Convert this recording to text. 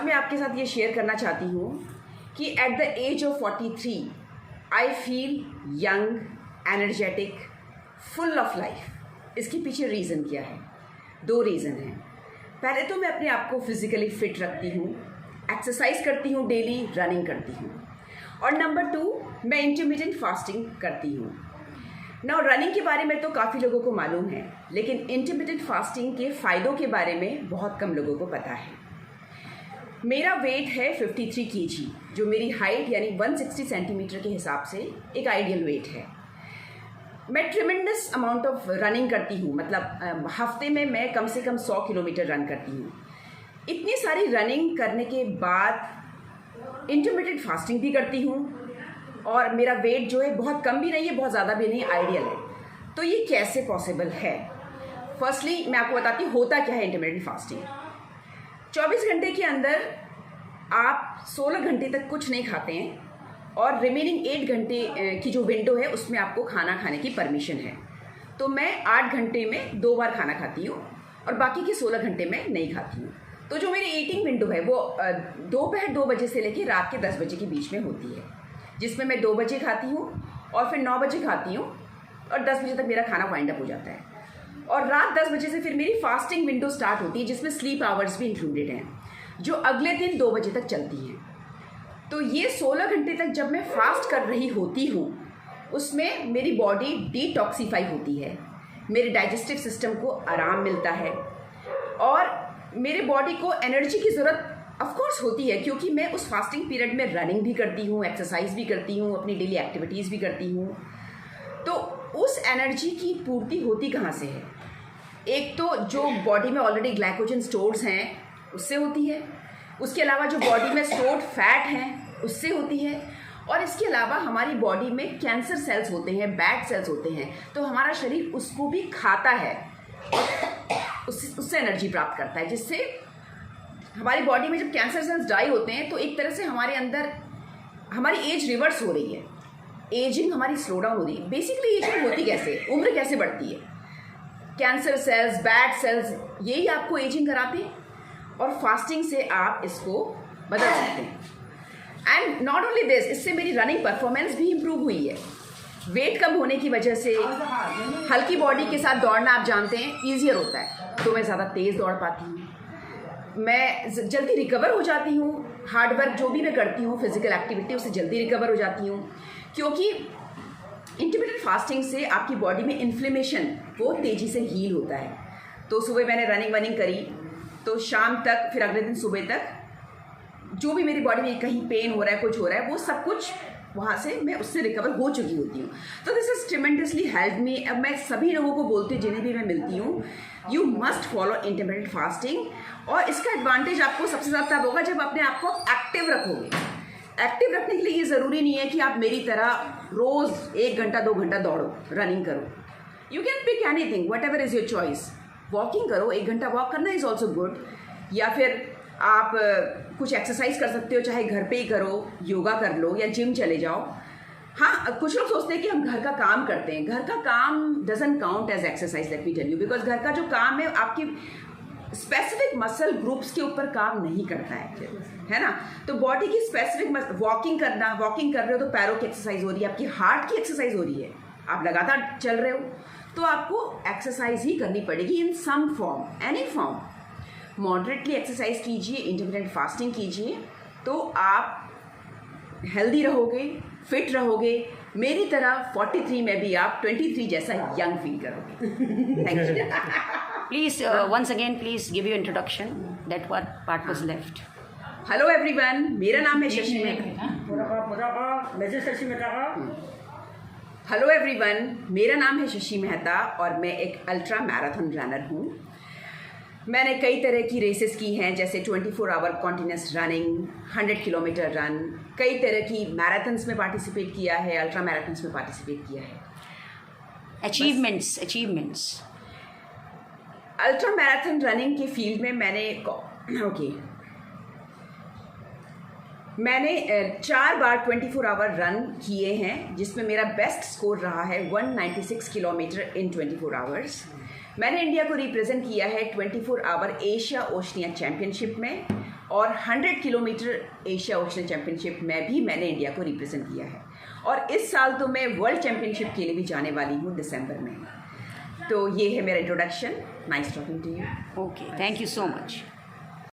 मैं आपके साथ ये शेयर करना चाहती हूँ कि at the age of 43 I feel young, energetic, full of life. इसके पीछे रीज़न क्या है? 2 रीज़न हैं। पहले तो मैं अपने आप को फिज़िकली फिट रखती हूँ, एक्सरसाइज करती हूँ, डेली रनिंग करती हूँ। और नंबर 2, मैं इंटरमिटेंट फास्टिंग करती हूँ। नाउ रनिंग के बारे में तो काफ़ी लोगों को मालूम है, लेकिन इंटरमिटेंट फास्टिंग के फ़ायदों के बारे में बहुत कम लोगों को पता है। मेरा वेट है 53 kg, जो मेरी हाइट यानी 160 सेंटीमीटर के हिसाब से एक आइडियल वेट है। मैं ट्रिमेंडस अमाउंट ऑफ रनिंग करती हूँ, मतलब हफ्ते में मैं कम से कम 100 किलोमीटर रन करती हूँ। इतनी सारी रनिंग करने के बाद इंटरमिटेंट फास्टिंग भी करती हूँ और मेरा वेट जो है बहुत कम भी नहीं है, बहुत ज़्यादा भी नहीं, आइडियल है। तो ये कैसे पॉसिबल है? फर्स्टली मैं आपको बताती हूँ होता क्या है इंटरमिटेंट फास्टिंग। 24 घंटे के अंदर आप 16 घंटे तक कुछ नहीं खाते हैं और रिमेनिंग 8 घंटे की जो विंडो है उसमें आपको खाना खाने की परमिशन है। तो मैं 8 घंटे में 2 बार खाना खाती हूँ और बाकी के 16 घंटे में नहीं खाती हूँ। तो जो मेरी ईटिंग विंडो है वो दोपहर 2 बजे से लेकर रात के 10 बजे के बीच में होती है, जिसमें मैं 2 बजे खाती हूँ और फिर 9 बजे खाती हूँ और 10 बजे तक मेरा खाना वाइंड अप हो जाता है। और रात 10 बजे से फिर मेरी फास्टिंग विंडो स्टार्ट होती है, जिसमें स्लीप आवर्स भी इंक्लूडेड हैं, जो अगले दिन 2 बजे तक चलती हैं। तो ये 16 घंटे तक जब मैं फास्ट कर रही होती हूँ, उसमें मेरी बॉडी डिटॉक्सीफाई होती है, मेरे डाइजेस्टिव सिस्टम को आराम मिलता है और मेरे बॉडी को एनर्जी की ज़रूरत ऑफकोर्स होती है, क्योंकि मैं उस फास्टिंग पीरियड में रनिंग भी करती हूँ, एक्सरसाइज भी करती हूँ, अपनी डेली एक्टिविटीज़ भी करती हूँ। तो उस एनर्जी की पूर्ति होती कहाँ से है? एक तो जो बॉडी में ऑलरेडी ग्लाइकोजन स्टोर्स हैं उससे होती है, उसके अलावा जो बॉडी में स्टोर्ड फैट हैं उससे होती है, और इसके अलावा हमारी बॉडी में कैंसर सेल्स होते हैं, बैड सेल्स होते हैं, तो हमारा शरीर उसको भी खाता है और उससे एनर्जी प्राप्त करता है, जिससे हमारी बॉडी में जब कैंसर सेल्स डाई होते हैं तो एक तरह से हमारे अंदर हमारी एज रिवर्स हो रही है, एजिंग हमारी स्लो डाउन हो रही है। बेसिकली एजिंग होती कैसे, उम्र कैसे बढ़ती है? कैंसर सेल्स, बैड सेल्स, यही आपको एजिंग कराते हैं और फास्टिंग से आप इसको बदल सकते हैं। एंड नॉट ओनली दिस, इससे मेरी रनिंग परफॉर्मेंस भी इम्प्रूव हुई है। वेट कम होने की वजह से हल्की बॉडी के साथ दौड़ना आप जानते हैं ईजियर होता है, तो मैं ज़्यादा तेज़ दौड़ पाती हूँ, मैं जल्दी रिकवर हो जाती हूँ, हार्ड वर्क जो भी मैं करती हूँ, फिजिकल एक्टिविटी, उससे जल्दी रिकवर हो जाती हूँ, क्योंकि इंटरमिटेंट फास्टिंग से आपकी बॉडी में इन्फ्लेमेशन वो तेज़ी से हील होता है। तो सुबह मैंने रनिंग वनिंग करी, तो शाम तक, फिर अगले दिन सुबह तक जो भी मेरी बॉडी में कहीं पेन हो रहा है, कुछ हो रहा है, वो सब कुछ वहाँ से मैं उससे रिकवर हो चुकी होती हूँ। तो this is tremendously help me. अब मैं सभी लोगों को बोलती हूँ, जिन्हें भी मैं मिलती हूँ, you must follow intermittent fasting. और इसका एडवांटेज आपको सबसे ज़्यादा तब होगा जब अपने आप को एक्टिव रखोगे। एक्टिव रखने के लिए ये ज़रूरी नहीं है कि आप मेरी तरह रोज़ 1 घंटा 2 घंटा दौड़ो, रनिंग करो। You can pick anything, whatever is your choice. Walking करो, 1 घंटा वॉक करना इज़ ऑल्सो गुड, या फिर आप कुछ एक्सरसाइज कर सकते हो, चाहे घर पे ही करो, योगा कर लो या जिम चले जाओ। हाँ, कुछ लोग सोचते हैं कि हम घर का काम करते हैं, घर का काम doesn't count as exercise, let me tell you, because घर का जो काम है आपकी स्पेसिफिक मसल ग्रुप्स के ऊपर काम नहीं करता है ना। तो बॉडी की स्पेसिफिक वॉकिंग करना, वॉकिंग कर रहे हो तो पैरों की एक्सरसाइज हो रही है, आपकी हार्ट की एक्सरसाइज हो रही है, आप लगातार चल रहे हो, तो आपको एक्सरसाइज ही करनी पड़ेगी in some form, any form. Moderately exercise कीजिए, इंटरमिटेंट फास्टिंग कीजिए, तो आप हेल्दी रहोगे, फिट रहोगे। मेरी तरह 43 में भी आप 23 जैसा यंग फील करोगे। Thank you. Please, once again, please give your introduction. That what part was left. Hello everyone, मेरा नाम है शशि मेहता। हेलो एवरीवन, मेरा नाम है शशि मेहता और मैं एक अल्ट्रा मैराथन रनर हूँ। मैंने कई तरह की रेसेस की हैं, जैसे 24 hour continuous running, 100 kilometre run, कई तरह की मैराथन्स में पार्टिसिपेट किया है, अल्ट्रा मैराथन्स में पार्टिसिपेट किया है। Achievements. अल्ट्रा मैराथन रनिंग के फील्ड में मैंने 4 बार 24 आवर रन किए हैं, जिसमें मेरा बेस्ट स्कोर रहा है 196 किलोमीटर इन 24 आवर्स। मैंने इंडिया को रिप्रेजेंट किया है 24 आवर एशिया ओशनिया चैम्पियनशिप में और 100 किलोमीटर एशिया ओशनल चैम्पियनशिप में भी मैंने इंडिया को रिप्रेजेंट किया है, और इस साल तो मैं वर्ल्ड चैम्पियनशिप के लिए भी जाने वाली हूँ दिसंबर में। तो ये है मेरा introduction. Nice talking to you. Okay, thank you so much.